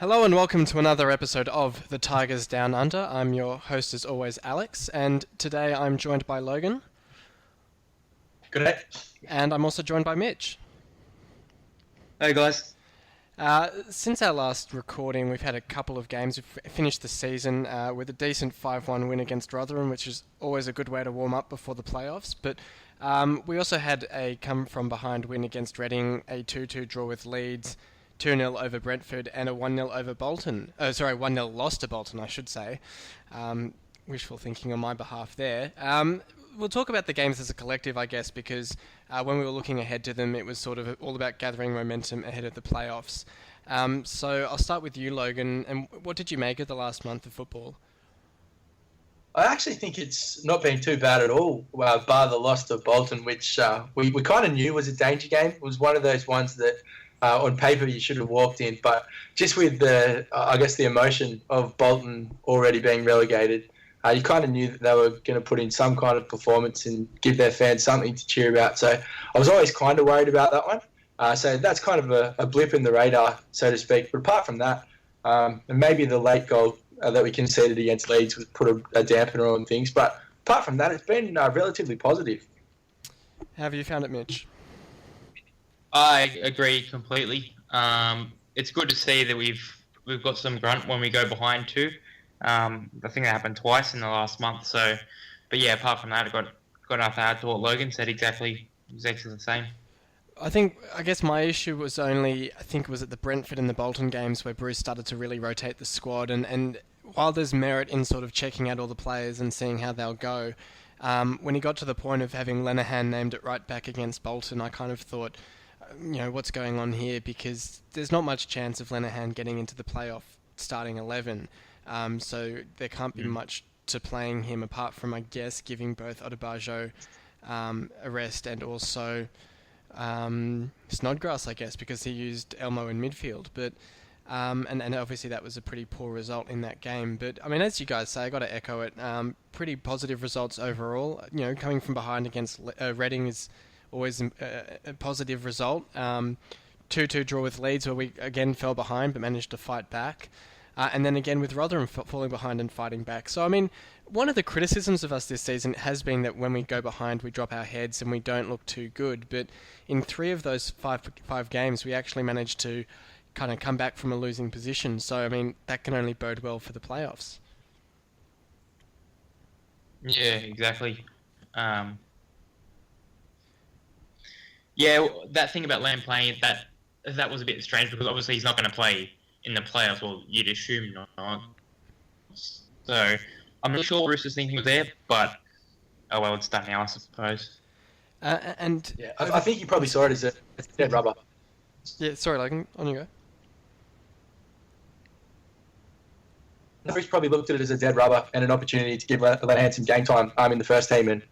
Hello and welcome to another episode of The Tigers Down Under. I'm your host as always, Alex, and today I'm joined by Logan. Good day. And I'm also joined by Mitch. Hey guys. Since our last recording, we've had a couple of games. We've finished the season with a decent 5-1 win against Rotherham, which is always a good way to warm up before the playoffs. But we also had a come-from-behind win against Reading, a 2-2 draw with Leeds, 2-0 over Brentford, and a 1-0 over Bolton. 1-0 loss to Bolton, I should say. Wishful thinking on my behalf there. We'll talk about the games as a collective, I guess, because when we were looking ahead to them, it was sort of all about gathering momentum ahead of the playoffs. So I'll start with you, Logan. And what did you make of the last month of football? I actually think it's not been too bad at all, bar the loss to Bolton, which we kind of knew was a danger game. It was one of those ones that on paper you should have walked in, but just with the emotion of Bolton already being relegated, you kind of knew that they were going to put in some kind of performance and give their fans something to cheer about. So I was always kind of worried about that one. So that's kind of a blip in the radar, so to speak. But apart from that, and maybe the late goal that we conceded against Leeds would put a dampener on things. But apart from that, it's been relatively positive. How have you found it, Mitch? I agree completely. It's good to see that we've got some grunt when we go behind too. I think that happened twice in the last month. So, but yeah, apart from that, I got enough to add to what Logan said. Exactly the same. I guess my issue was it was at the Brentford and the Bolton games where Bruce started to really rotate the squad. And while there's merit in sort of checking out all the players and seeing how they'll go, when he got to the point of having Lenihan named at right back against Bolton, I kind of thought, what's going on here? Because there's not much chance of Lenihan getting into the playoff starting 11. So there can't be much to playing him apart from, I guess, giving both Odebajo a rest and also Snodgrass, I guess, because he used Elmo in midfield. But and obviously that was a pretty poor result in that game. But I mean, as you guys say, I got to echo it. Pretty positive results overall. Coming from behind against Reading is always a positive result. 2-2 draw with Leeds, where we again fell behind but managed to fight back. And then again with Rotherham falling behind and fighting back. So, I mean, one of the criticisms of us this season has been that when we go behind, we drop our heads and we don't look too good. But in 3 of those five games, we actually managed to kind of come back from a losing position. So, I mean, that can only bode well for the playoffs. Yeah, exactly. Yeah, that thing about Lamb playing, that was a bit strange because obviously he's not going to play in the playoffs. Well, you'd assume not. So I'm not sure Bruce's thinking was there, but oh well, it's done now, I suppose. I think you probably saw it as a dead rubber. Yeah, sorry, Logan, on you go. Bruce probably looked at it as a dead rubber and an opportunity to give Lenihan some game time in the first team, and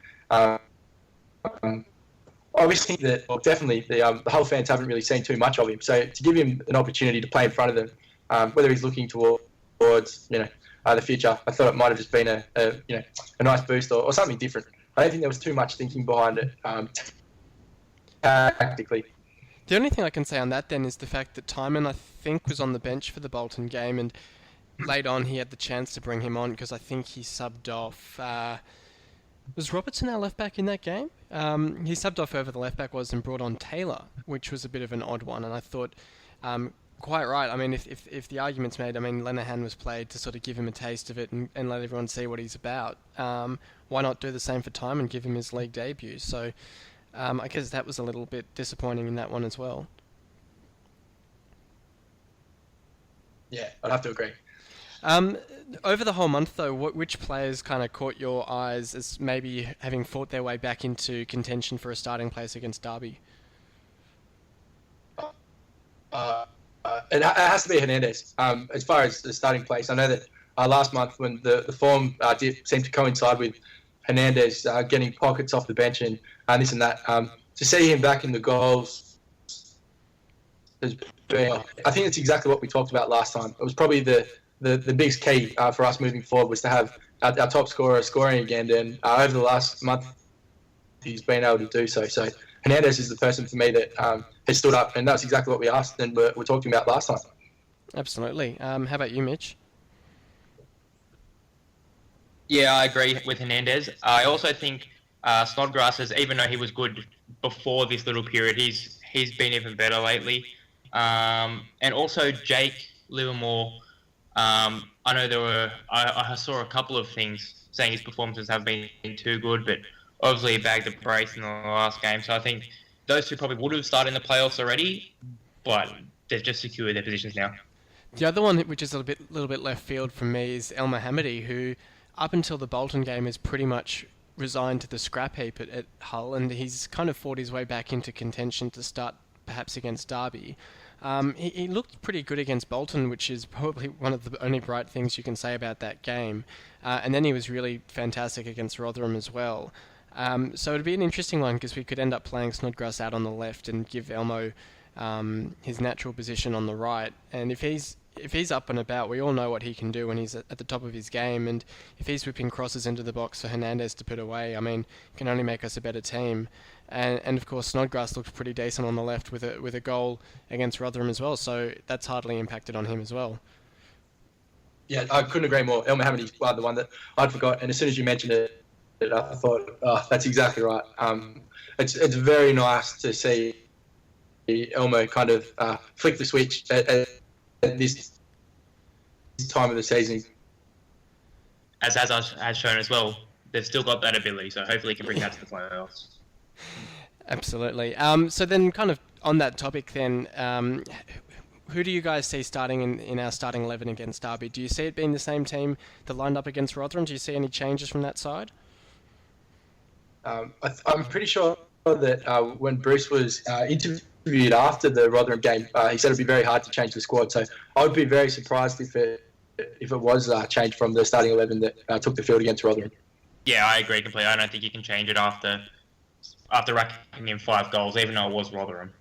obviously, definitely, the Hull fans haven't really seen too much of him. So to give him an opportunity to play in front of them, whether he's looking towards the future, I thought it might have just been a nice boost or something different. I don't think there was too much thinking behind it tactically. The only thing I can say on that then is the fact that Timon, I think, was on the bench for the Bolton game, and late on he had the chance to bring him on because I think he subbed off. Was Robertson our left back in that game? He subbed off whoever the left back was and brought on Taylor, which was a bit of an odd one. And I thought, quite right. I mean, if the argument's made, I mean, Lenihan was played to sort of give him a taste of it and let everyone see what he's about. Why not do the same for Time and give him his league debut? So I guess that was a little bit disappointing in that one as well. Yeah, I'd have to agree. Over the whole month, though, which players kind of caught your eyes as maybe having fought their way back into contention for a starting place against Derby? It has to be Hernandez. As far as the starting place, I know that last month when the form did seem to coincide with Hernandez getting pockets off the bench and this and that, to see him back in the goals, I think it's exactly what we talked about last time. It was probably the biggest key for us moving forward was to have our top scorer scoring again, and over the last month he's been able to do so. So Hernandez is the person for me that has stood up, and that's exactly what we asked and we're talking about last time. Absolutely. How about you, Mitch? Yeah, I agree with Hernandez. I also think Snodgrass is, even though he was good before this little period, he's been even better lately. And also Jake Livermore. I know I saw a couple of things saying his performances have been too good, but obviously he bagged a brace in the last game. So I think those two probably would have started in the playoffs already, but they've just secured their positions now. The other one, which is a little bit left field from me, is El Mohammadi, who, up until the Bolton game, is pretty much resigned to the scrap heap at Hull, and he's kind of fought his way back into contention to start perhaps against Derby. He looked pretty good against Bolton, which is probably one of the only bright things you can say about that game. And then he was really fantastic against Rotherham as well. So it'd be an interesting one because we could end up playing Snodgrass out on the left and give Elmo his natural position on the right. And if he's up and about, we all know what he can do when he's at the top of his game. And if he's whipping crosses into the box for Hernandez to put away, I mean, it can only make us a better team. And of course, Snodgrass looked pretty decent on the left with a goal against Rotherham as well. So that's hardly impacted on him as well. Yeah, I couldn't agree more. El Mohammadi's the one that I'd forgot. And as soon as you mentioned it, I thought, oh, that's exactly right. It's very nice to see Elmo kind of flick the switch at this time of the season. As has shown as well, they've still got that ability, so hopefully he can bring that to the playoffs. Absolutely. So then kind of on that topic then, who do you guys see starting in our starting 11 against Derby? Do you see it being the same team that lined up against Rotherham? Do you see any changes from that side? I'm pretty sure that when Bruce was interviewed after the Rotherham game, he said it'd be very hard to change the squad. So I would be very surprised if it was changed from the starting 11 that took the field against Rotherham. Yeah, I agree completely. I don't think you can change it after racking in 5 goals, even though it was Rotherham.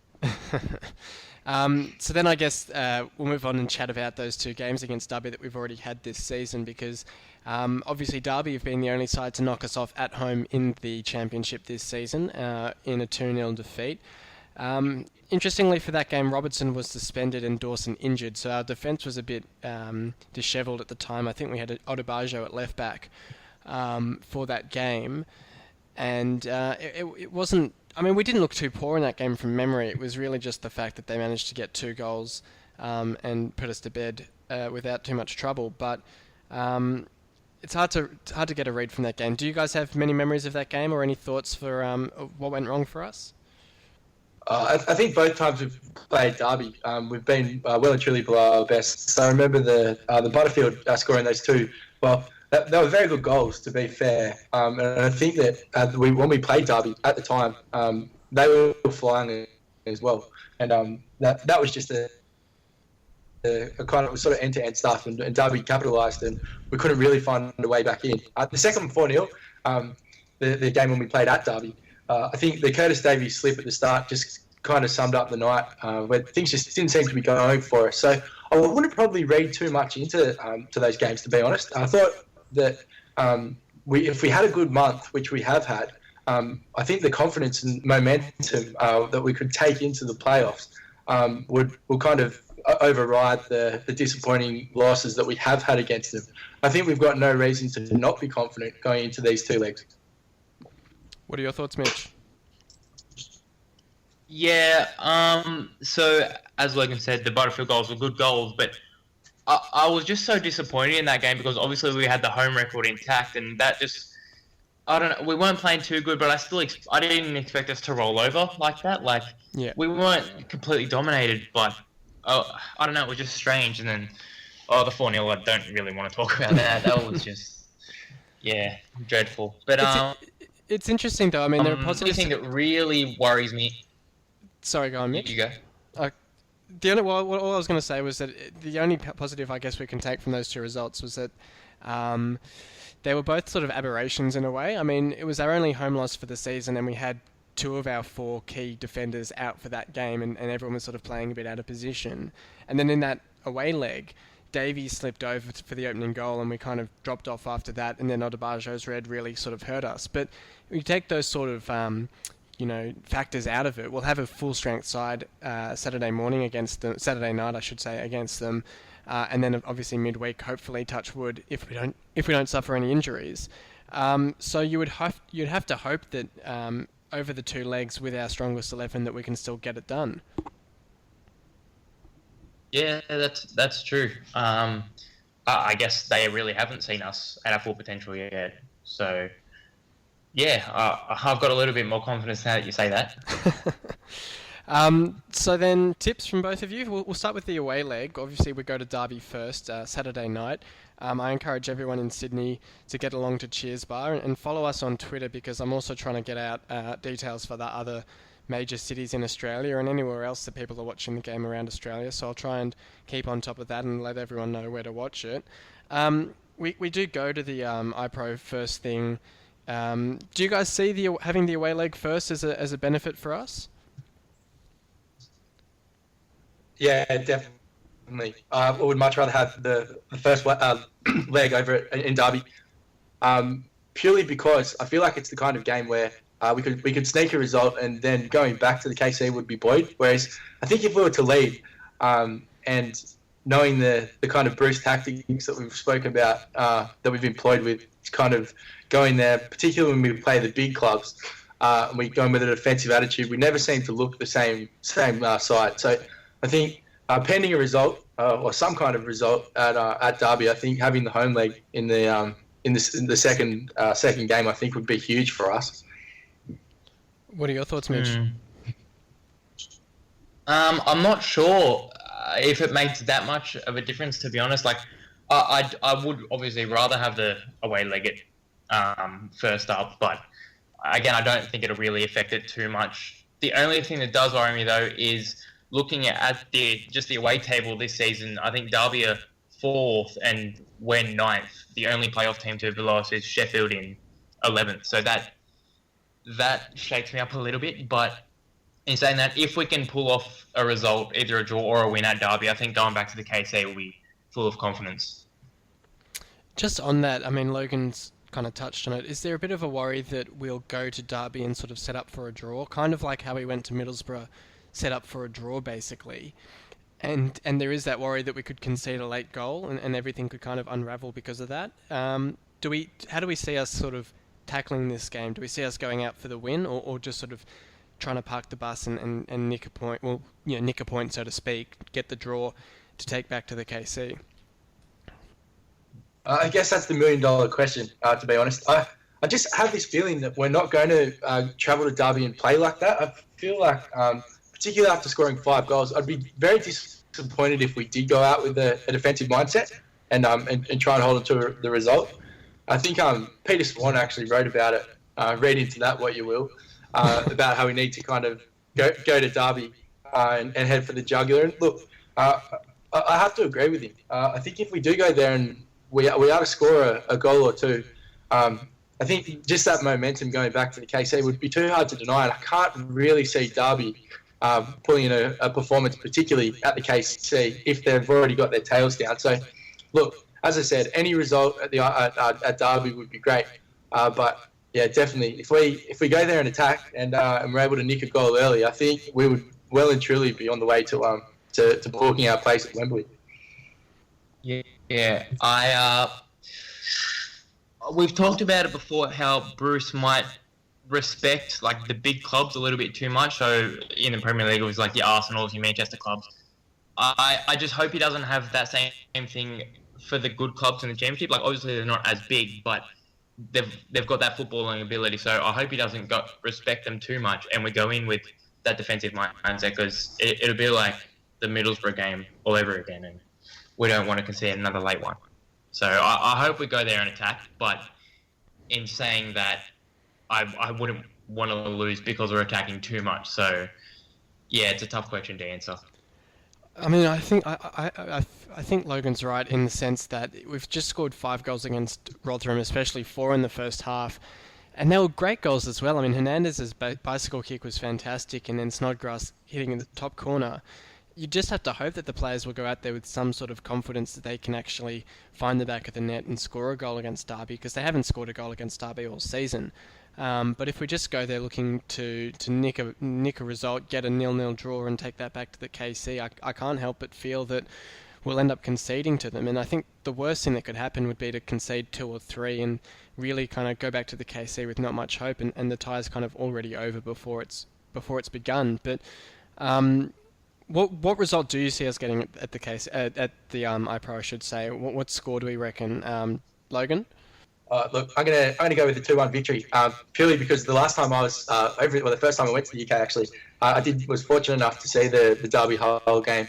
So then I guess we'll move on and chat about those 2 games against Derby that we've already had this season because obviously Derby have been the only side to knock us off at home in the championship this season in a 2-0 defeat. Interestingly for that game, Robertson was suspended and Dawson injured, so our defence was a bit dishevelled at the time. I think we had Odebajo at left back for that game. And it wasn't... I mean, we didn't look too poor in that game from memory. It was really just the fact that they managed to get 2 goals and put us to bed without too much trouble. But it's hard to get a read from that game. Do you guys have many memories of that game or any thoughts for what went wrong for us? I think both times we've played Derby, we've been well and truly below our best. So I remember the Butterfield scoring those 2. Well, they were very good goals, to be fair. And I think that when we played Derby at the time, they were flying as well. And that was just a kind of sort of end-to-end stuff. And Derby capitalised, and we couldn't really find a way back in. The second 4-0, the game when we played at Derby, I think the Curtis Davies slip at the start just kind of summed up the night where things just didn't seem to be going for us. So I wouldn't probably read too much into to those games, to be honest. I thought that if we had a good month, which we have had, I think the confidence and momentum that we could take into the playoffs will kind of override the disappointing losses that we have had against them. I think we've got no reason to not be confident going into these 2 legs. What are your thoughts, Mitch? Yeah, so as Logan said, the Butterfield goals were good goals, but I was just so disappointed in that game because obviously we had the home record intact, and that just, I don't know, we weren't playing too good, but I didn't expect us to roll over like that. Like, yeah. We weren't completely dominated, but I don't know, it was just strange. And then, the 4-0, I don't really want to talk about that. That was just, yeah, dreadful. But it's interesting though. I mean, there are positives. The thing that really worries me. Sorry, go on, Mitch. You go. What I was going to say was that the only positive I guess we can take from those 2 results was that they were both sort of aberrations in a way. I mean, it was our only home loss for the season, and we had 2 of our 4 key defenders out for that game, and everyone was sort of playing a bit out of position. And then in that away leg, Davies slipped over for the opening goal, and we kind of dropped off after that, and then Odebajo's red really sort of hurt us. But we take those sort of factors out of it. We'll have a full strength side Saturday night, I should say, against them, and then obviously midweek, hopefully, touch wood, if we don't suffer any injuries. So you'd have to hope that over the 2 legs with our strongest 11 that we can still get it done. Yeah, that's true. I guess they really haven't seen us at our full potential yet. So, yeah, I've got a little bit more confidence now that you say that. So then, tips from both of you. We'll start with the away leg. Obviously, we go to Derby first, Saturday night. I encourage everyone in Sydney to get along to Cheers Bar and follow us on Twitter, because I'm also trying to get out details for the other major cities in Australia and anywhere else that people are watching the game around Australia. So I'll try and keep on top of that and let everyone know where to watch it. We do go to the iPro first thing. Do you guys see having the away leg first as a benefit for us? Yeah, definitely. I would much rather have the first leg over in Derby, purely because I feel like it's the kind of game where we could sneak a result, and then going back to the KC would be buoyed. Whereas I think if we were to lead, and knowing the kind of Bruce tactics that we've spoken about, that we've employed with kind of going there, particularly when we play the big clubs, and we go in with an offensive attitude, we never seem to look the same side. So I think pending a result or some kind of result at Derby, I think having the home leg in the second game, I think would be huge for us. What are your thoughts, Mitch? I'm not sure if it makes that much of a difference, to be honest. Like, I would obviously rather have the away leg first up, but again, I don't think it'll really affect it too much. The only thing that does worry me, though, is looking at the away table this season. I think Derby are 4th and we're 9th. The only playoff team to have lost is Sheffield in 11th. So that shakes me up a little bit. But in saying that, if we can pull off a result, either a draw or a win at Derby, I think going back to the KC will be full of confidence. Just on that, I mean, Logan's kind of touched on it. Is there a bit of a worry that we'll go to Derby and sort of set up for a draw, kind of like how we went to Middlesbrough, set up for a draw basically, and there is that worry that we could concede a late goal and everything could kind of unravel because of that? How do we see us sort of tackling this game? Do we see us going out for the win, or just sort of trying to park the bus and nick a point? Well, nick a point, so to speak, get the draw to take back to the KC. I guess that's the $1 million question, to be honest. I just have this feeling that we're not going to travel to Derby and play like that. I feel like, particularly after scoring 5 goals, I'd be very disappointed if we did go out with a defensive mindset and try and hold on to the result. I think Peter Swan actually wrote about it. Read into that what you will, about how we need to kind of go to Derby and head for the jugular. And look, I have to agree with him. I think if we do go there and we are to score a goal or two, I think just that momentum going back to the KC would be too hard to deny. And I can't really see Derby pulling in a performance, particularly at the KC, if they've already got their tails down. So, look, as I said, any result at Derby would be great. But yeah, definitely, if we go there and attack and we're able to nick a goal early, I think we would well and truly be on the way to booking our place at Wembley. Yeah. We've talked about it before, how Bruce might respect like the big clubs a little bit too much. So in the Premier League, it was like your Arsenals, your Manchester clubs. I just hope he doesn't have that same thing for the good clubs in the Championship. Like, obviously they're not as big, but they've got that footballing ability. So I hope he doesn't respect them too much, and we go in with that defensive mindset, because it'll be like the Middlesbrough game all over again, and we don't want to concede another late one. So I hope we go there and attack, but in saying that, I wouldn't want to lose because we're attacking too much. So yeah, it's a tough question to answer. I mean, I think I think Logan's right in the sense that we've just scored 5 goals against Rotherham, especially 4 in the first half. And they were great goals as well. I mean, Hernandez's bicycle kick was fantastic, and then Snodgrass hitting in the top corner. You just have to hope that the players will go out there with some sort of confidence that they can actually find the back of the net and score a goal against Derby, because they haven't scored a goal against Derby all season. But if we just go there looking to nick a result, get a 0-0 draw and take that back to the KC, I can't help but feel that we'll end up conceding to them. And I think the worst thing that could happen would be to concede 2 or 3 and really kind of go back to the KC with not much hope, and the tie's kind of already over before it's begun. But what result do you see us getting at the iPro, I should say? What score do we reckon, Logan? Look, I'm gonna go with the 2-1 victory, purely because the last time I was the first time I went to the UK actually, was fortunate enough to see the Derby Hull game.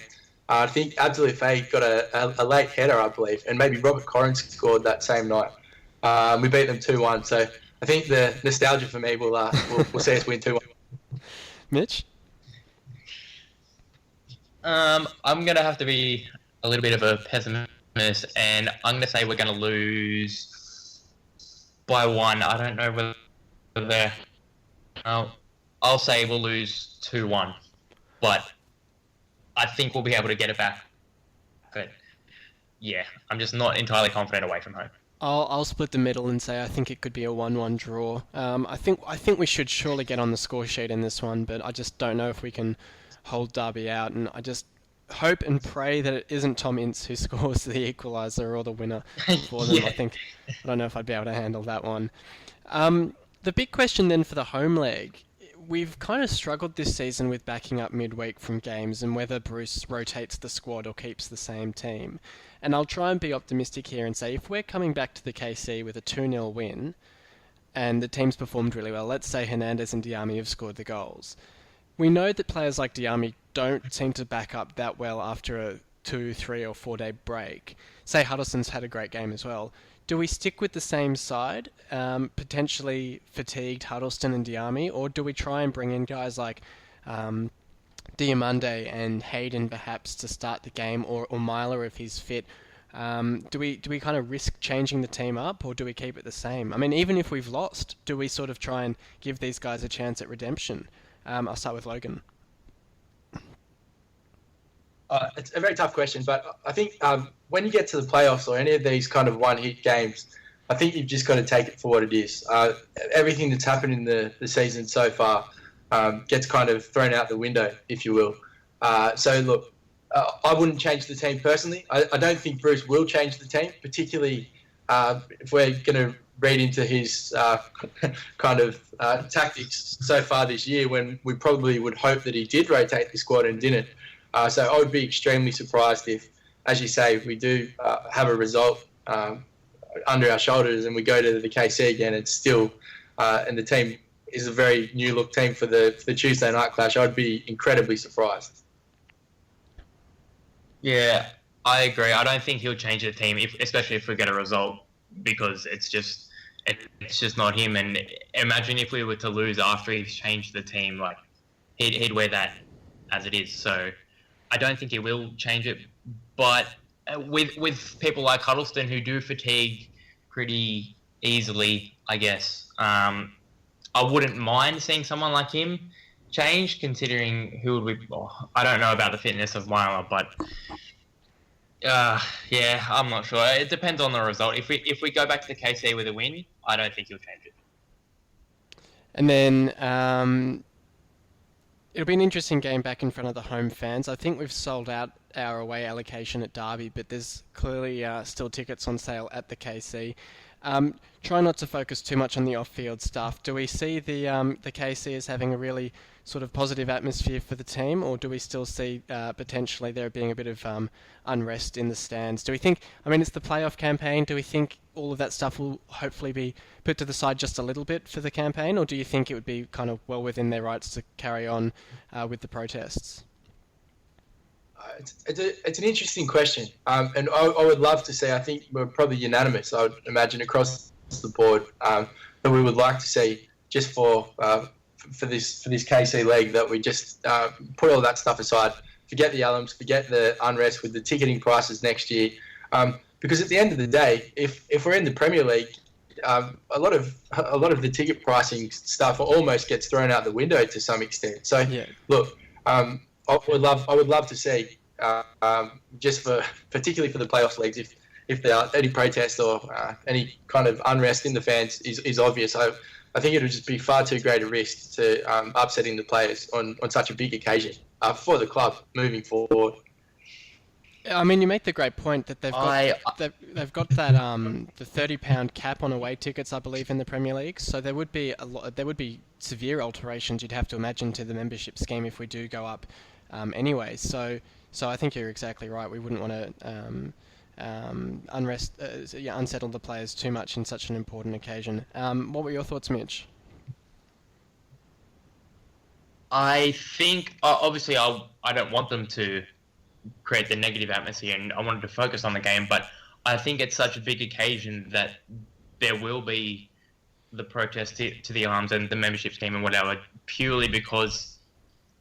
I think Absolute Faye got a late header, I believe, and maybe Robert Corrin scored that same night. We beat them 2-1, so I think the nostalgia for me will see us win 2-1. Mitch? I'm gonna have to be a little bit of a pessimist, and I'm gonna say we're gonna lose by 1. I don't know whether I'll say we'll lose 2-1, but I think we'll be able to get it back. But yeah, I'm just not entirely confident away from home. I'll split the middle and say I think it could be a 1-1 draw. I think we should surely get on the score sheet in this one, but I just don't know if we can hold Derby out, and I just hope and pray that it isn't Tom Ince who scores the equaliser or the winner for them. Yeah. I don't know if I'd be able to handle that one. The big question then for the home leg, we've kind of struggled this season with backing up midweek from games and whether Bruce rotates the squad or keeps the same team. And I'll try and be optimistic here and say if we're coming back to the KC with a 2-0 win and the team's performed really well, let's say Hernandez and Diame have scored the goals. We know that players like Diame don't seem to back up that well after a 2, 3 or 4 day break. Say Huddleston's had a great game as well. Do we stick with the same side, potentially fatigued Huddleston and Diame, or do we try and bring in guys like Diamande and Hayden perhaps to start the game, or Myler if he's fit? Do we kind of risk changing the team up, or do we keep it the same? I mean, even if we've lost, do we sort of try and give these guys a chance at redemption? I'll start with Logan. It's a very tough question, but I think when you get to the playoffs or any of these kind of one-hit games, I think you've just got to take it for what it is. Everything that's happened in the season so far gets kind of thrown out the window, if you will. So, look, I wouldn't change the team personally. I don't think Bruce will change the team, particularly if we're going to read into his kind of tactics so far this year, when we probably would hope that he did rotate the squad and didn't. So I would be extremely surprised if, as you say, we do have a result under our shoulders and we go to the KC again. It's still, and the team is a very new look team for the Tuesday night clash. I'd be incredibly surprised. Yeah, I agree. I don't think he'll change the team, especially if we get a result, because it's just not him. And imagine if we were to lose after he's changed the team, like he'd wear that as it is. So I don't think he will change it. But with people like Huddleston who do fatigue pretty easily, I guess, I wouldn't mind seeing someone like him change, considering who would we... Oh, I don't know about the fitness of Myler, but yeah, I'm not sure. It depends on the result. If we go back to the KC with a win, I don't think he'll change it. And then it'll be an interesting game back in front of the home fans. I think we've sold out our away allocation at Derby, but there's clearly still tickets on sale at the KC. Try not to focus too much on the off-field stuff. Do we see the KC as having a really sort of positive atmosphere for the team, or do we still see potentially there being a bit of unrest in the stands? Do we think, I mean, it's the playoff campaign, do we think all of that stuff will hopefully be put to the side just a little bit for the campaign, or do you think it would be kind of well within their rights to carry on with the protests? It's an interesting question, and I would love to say, I think we're probably unanimous, I would imagine, across the board, that we would like to see, just for this KC leg, that we just put all that stuff aside, forget the alums, forget the unrest with the ticketing prices next year, because at the end of the day, if we're in the Premier League, a lot of the ticket pricing stuff almost gets thrown out the window to some extent. So yeah. Look, I would love to see, just particularly for the playoff leagues, if if there are any protest or any kind of unrest in the fans is obvious. I think it would just be far too great a risk to upsetting the players on such a big occasion for the club moving forward. I mean, you make the great point that they've got that the £30 cap on away tickets, I believe, in the Premier League. So there would be severe alterations, you'd have to imagine, to the membership scheme if we do go up anyway. So I think you're exactly right. We wouldn't want to unsettle the players too much in such an important occasion. What were your thoughts, Mitch? I think obviously I don't want them to create the negative atmosphere, and I wanted to focus on the game, but I think it's such a big occasion that there will be the protest to the arms and the membership scheme and whatever, purely because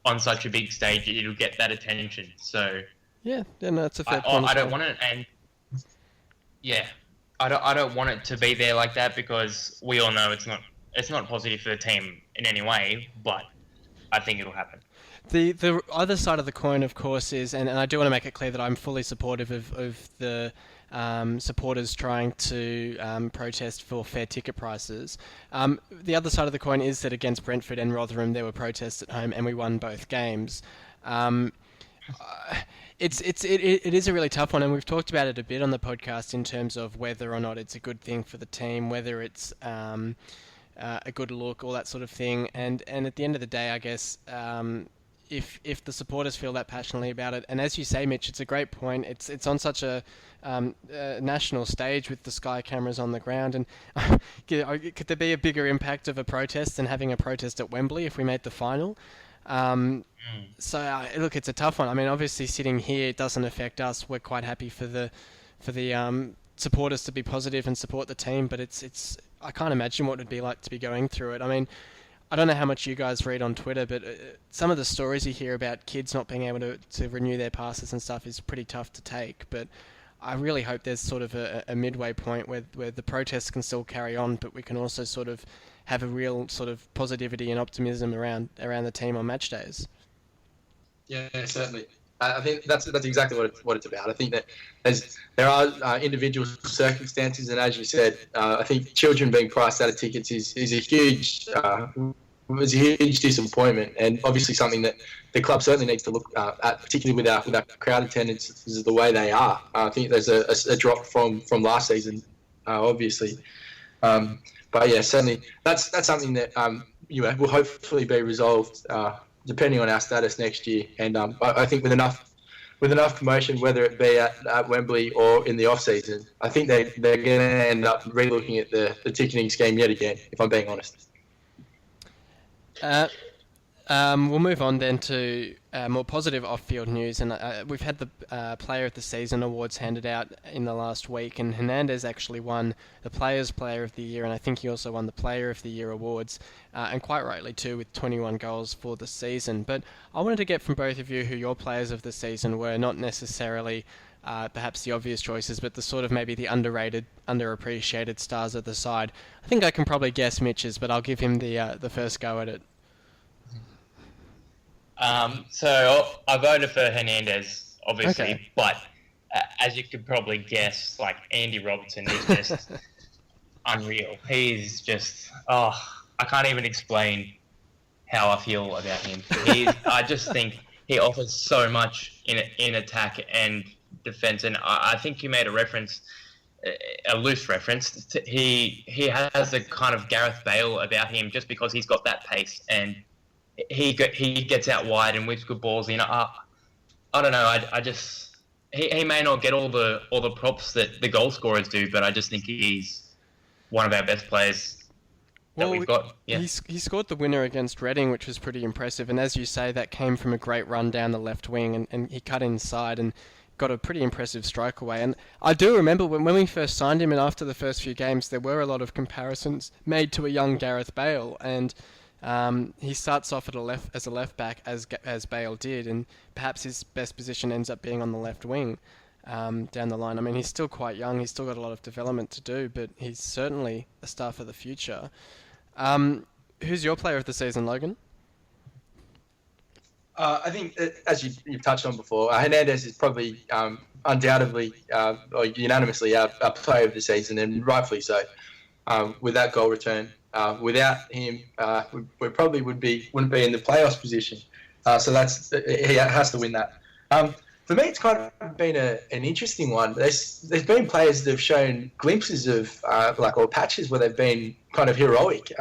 on such a big stage it'll get that attention. So yeah, no, that's a fair point. I don't want it, and I don't want it to be there like that, because we all know it's not positive for the team in any way, but I think it'll happen. The other side of the coin, of course, is, and I do want to make it clear that I'm fully supportive of the supporters trying to protest for fair ticket prices. The other side of the coin is that against Brentford and Rotherham there were protests at home and we won both games. It is a really tough one, and we've talked about it a bit on the podcast in terms of whether or not it's a good thing for the team, whether it's a good look, all that sort of thing. And at the end of the day, I guess, if the supporters feel that passionately about it, and as you say, Mitch, it's a great point. It's on such a national stage with the Sky cameras on the ground, and could there be a bigger impact of a protest than having a protest at Wembley if we made the final? So look, it's a tough one. I mean, obviously, sitting here, it doesn't affect us. We're quite happy for the supporters to be positive and support the team, but it's I can't imagine what it would be like to be going through it. I mean, I don't know how much you guys read on Twitter, but some of the stories you hear about kids not being able to renew their passes and stuff is pretty tough to take. But I really hope there's sort of a midway point where the protests can still carry on, but we can also sort of have a real sort of positivity and optimism around the team on match days. Yeah, certainly. I think that's exactly what it's about. I think that there are individual circumstances, and as you said, I think children being priced out of tickets is a huge disappointment, and obviously something that the club certainly needs to look at, particularly with our crowd attendances the way they are. I think there's a drop from last season, obviously. But yeah, certainly that's something that will hopefully be resolved depending on our status next year. And I think with enough promotion, whether it be at Wembley or in the off season, I think they're going to end up re-looking at the ticketing scheme yet again, if I'm being honest. We'll move on then to more positive off-field news, and we've had the Player of the Season awards handed out in the last week, and Hernandez actually won the Players' Player of the Year, and I think he also won the Player of the Year awards, and quite rightly too, with 21 goals for the season. But I wanted to get from both of you who your Players of the Season were, not necessarily perhaps the obvious choices, but the sort of maybe the underrated, underappreciated stars of the side. I think I can probably guess Mitch's, but I'll give him the first go at it. So I voted for Hernandez, obviously, Okay. but as you could probably guess, like Andy Robertson is just unreal. He's just, I can't even explain how I feel about him. I just think he offers so much in attack and defense, and I think you made a loose reference. He has a kind of Gareth Bale about him, just because he's got that pace, and he gets out wide and whips good balls. I don't know. I just he may not get all the props that the goal scorers do, but I just think he's one of our best players that we've got. Yeah. He scored the winner against Reading, which was pretty impressive. And as you say, that came from a great run down the left wing, and he cut inside and got a pretty impressive strike away. And I do remember when we first signed him, and after the first few games, there were a lot of comparisons made to a young Gareth Bale, and he starts off as a left back as Bale did, and perhaps his best position ends up being on the left wing down the line. I mean, he's still quite young, he's still got a lot of development to do, but he's certainly a star for the future. Who's your Player of the Season, Logan? I think, as you've touched on before, Hernandez is probably undoubtedly or unanimously our player of the season, and rightfully so. With that goal return, without him, we probably wouldn't be in the playoffs position. So he has to win that. For me, it's kind of been an interesting one. There's been players that have shown glimpses of or patches where they've been kind of heroic.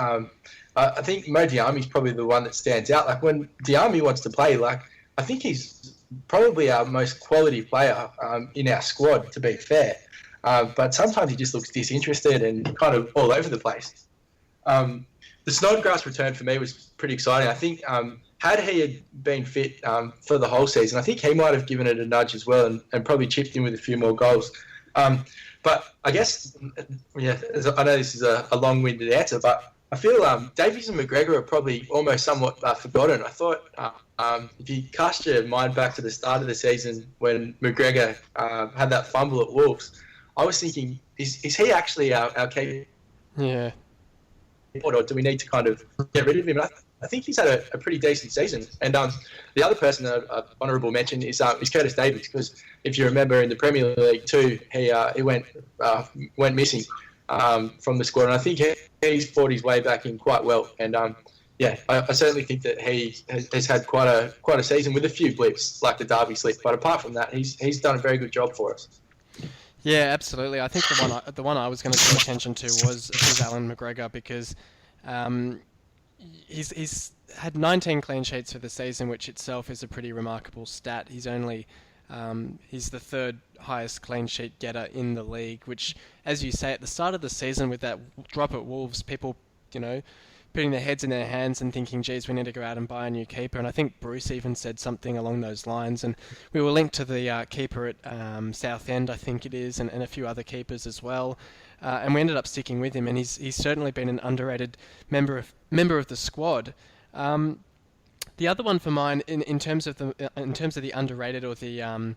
I think Mo Diami's probably the one that stands out. Like when Diami wants to play, I think he's probably our most quality player in our squad, to be fair. But sometimes he just looks disinterested and kind of all over the place. The Snodgrass return for me was pretty exciting. I think had he been fit for the whole season, I think he might have given it a nudge as well and probably chipped in with a few more goals. But I guess, I know this is a long-winded answer, but I feel Davies and McGregor are probably almost somewhat forgotten. I thought if you cast your mind back to the start of the season when McGregor had that fumble at Wolves, I was thinking, is he actually our key? Yeah. Or do we need to kind of get rid of him? I think he's had a pretty decent season. And the other person, honourable mention, is Curtis Davies, because if you remember in the Premier League too, he went missing from the squad, and I think he's fought his way back in quite well. And I certainly think that he has had quite a season with a few blips like the Derby slip. But apart from that, he's done a very good job for us. Yeah, absolutely. I think the one I was going to draw attention to was Alan McGregor, because he's had 19 clean sheets for the season, which itself is a pretty remarkable stat. He's the third highest clean sheet getter in the league, which, as you say, at the start of the season with that drop at Wolves, people, putting their heads in their hands and thinking, geez, we need to go out and buy a new keeper. And I think Bruce even said something along those lines. And we were linked to the keeper at Southend, I think it is, and a few other keepers as well. And we ended up sticking with him, and he's certainly been an underrated member of the squad. The other one for mine, in terms of the underrated or the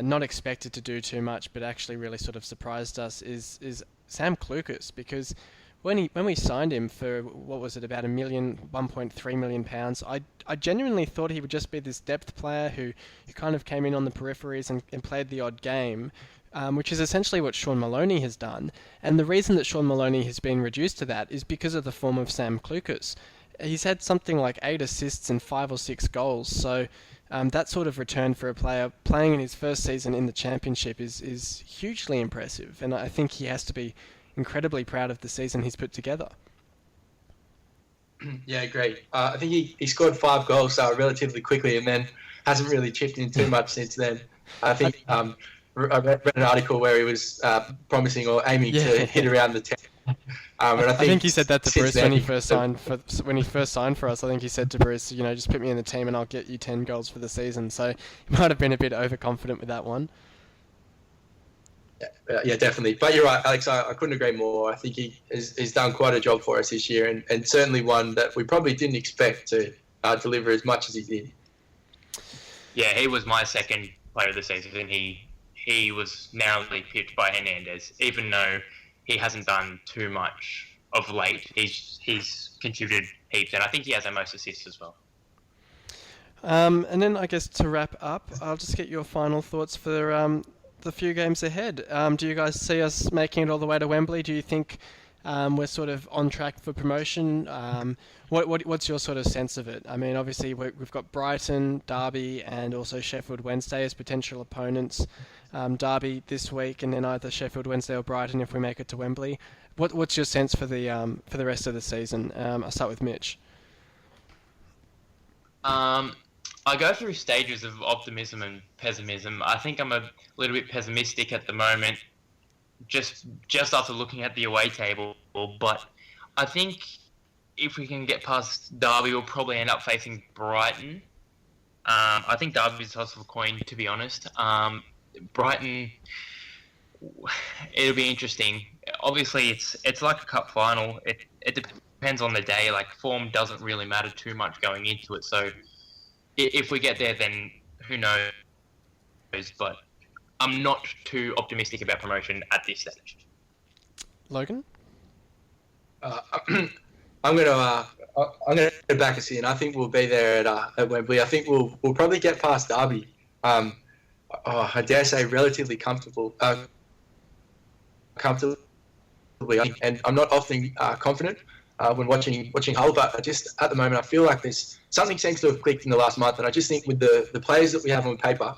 not expected to do too much, but actually really sort of surprised us, is Sam Clucas, because when we signed him for, what was it, about £1.3 million, I genuinely thought he would just be this depth player who kind of came in on the peripheries and played the odd game, which is essentially what Sean Maloney has done. And the reason that Sean Maloney has been reduced to that is because of the form of Sam Clucas. He's had something like 8 assists and 5 or 6 goals, so that sort of return for a player playing in his first season in the Championship is hugely impressive, and I think he has to be incredibly proud of the season he's put together. Yeah, great. I think he scored 5 goals relatively quickly, and then hasn't really chipped in too much since then. I think I read an article where he was promising or aiming to hit around the 10. And I think he said that to Bruce when he first signed for us. I think he said to Bruce, just put me in the team and I'll get you 10 goals for the season. So he might have been a bit overconfident with that one. Yeah, definitely. But you're right, Alex. I couldn't agree more. I think he's done quite a job for us this year, and certainly one that we probably didn't expect to deliver as much as he did. Yeah, he was my second player of the season, and he was narrowly pipped by Hernandez, even though he hasn't done too much of late. He's contributed heaps, and I think he has our most assists as well. And then I guess to wrap up, I'll just get your final thoughts for the few games ahead. Do you guys see us making it all the way to Wembley? Do you think we're sort of on track for promotion? What's your sort of sense of it? I mean, obviously we've got Brighton, Derby, and also Sheffield Wednesday as potential opponents. Derby this week, and then either Sheffield Wednesday or Brighton if we make it to Wembley. What's your sense for the rest of the season? I'll start with Mitch. I go through stages of optimism and pessimism. I think I'm a little bit pessimistic at the moment, just after looking at the away table. But I think if we can get past Derby, we'll probably end up facing Brighton. I think Derby's a toss of a coin, to be honest. Brighton, it'll be interesting. Obviously, it's like a cup final. It depends on the day. Like, form doesn't really matter too much going into it. So if we get there, then who knows? But I'm not too optimistic about promotion at this stage. Logan? I'm gonna back us in. I think we'll be there at Wembley. I think we'll probably get past Derby. I dare say, relatively comfortably. And I'm not often confident when watching Hull, but at the moment I feel like there's something seems to have clicked in the last month, and I just think with the players that we have on paper,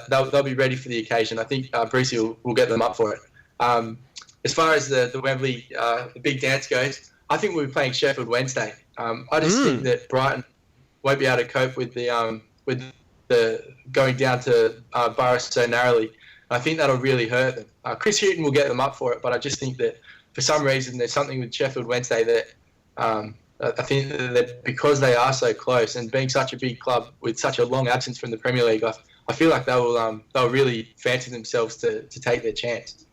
they'll be ready for the occasion. I think Brucey will get them up for it. As far as the Wembley the big dance goes, I think we'll be playing Sheffield Wednesday. I just think that Brighton won't be able to cope with the going down to Borough so narrowly. I think that'll really hurt them. Chris Hughton will get them up for it, but I just think that for some reason there's something with Sheffield Wednesday that I think that because they are so close and being such a big club with such a long absence from the Premier League, I feel like they'll really fancy themselves to take their chance.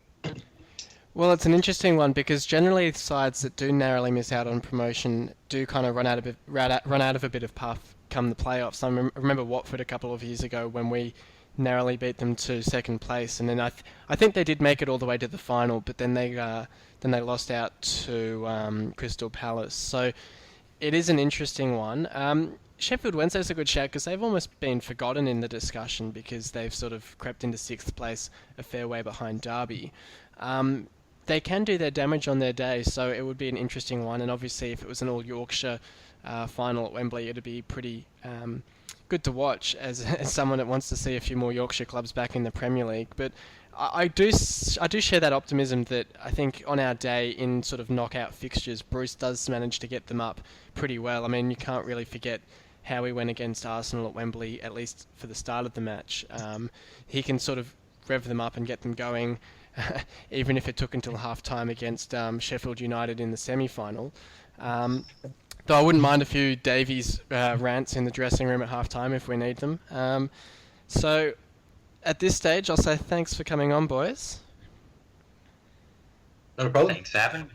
Well, it's an interesting one because generally sides that do narrowly miss out on promotion do kind of run out of a bit of puff come the playoffs. I remember Watford a couple of years ago when we narrowly beat them to second place, and then I think they did make it all the way to the final, but then they lost out to Crystal Palace. So it is an interesting one. Sheffield Wednesday's a good shout because they've almost been forgotten in the discussion because they've sort of crept into sixth place a fair way behind Derby. They can do their damage on their day, so it would be an interesting one. And obviously, if it was an all Yorkshire final at Wembley, it'd be pretty good to watch as someone that wants to see a few more Yorkshire clubs back in the Premier League. But I do share that optimism that I think on our day in sort of knockout fixtures, Bruce does manage to get them up pretty well. I mean, you can't really forget how he went against Arsenal at Wembley, at least for the start of the match. He can sort of rev them up and get them going, even if it took until half-time against Sheffield United in the semi-final. Though I wouldn't mind a few Davies rants in the dressing room at half-time if we need them. So at this stage, I'll say thanks for coming on, boys. Not a problem. Thanks for having me.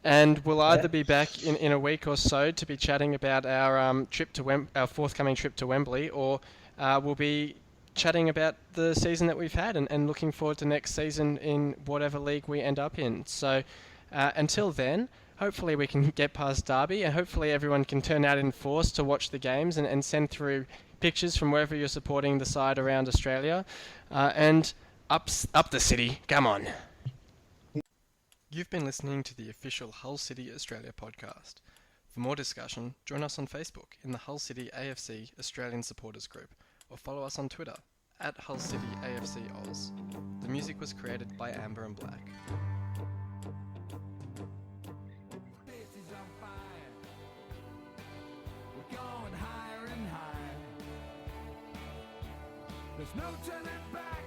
And we'll either be back in a week or so to be chatting about our our forthcoming trip to Wembley, or we'll be chatting about the season that we've had and looking forward to next season in whatever league we end up in. So until then, hopefully we can get past Derby, and hopefully everyone can turn out in force to watch the games and send through pictures from wherever you're supporting the side around Australia. And up the city, come on. You've been listening to the official Hull City Australia podcast. For more discussion, join us on Facebook in the Hull City A.F.C Australian Supporters Group, or follow us on Twitter at Hull City AFC Oz. The music was created by Amber and Black. There's no turning back.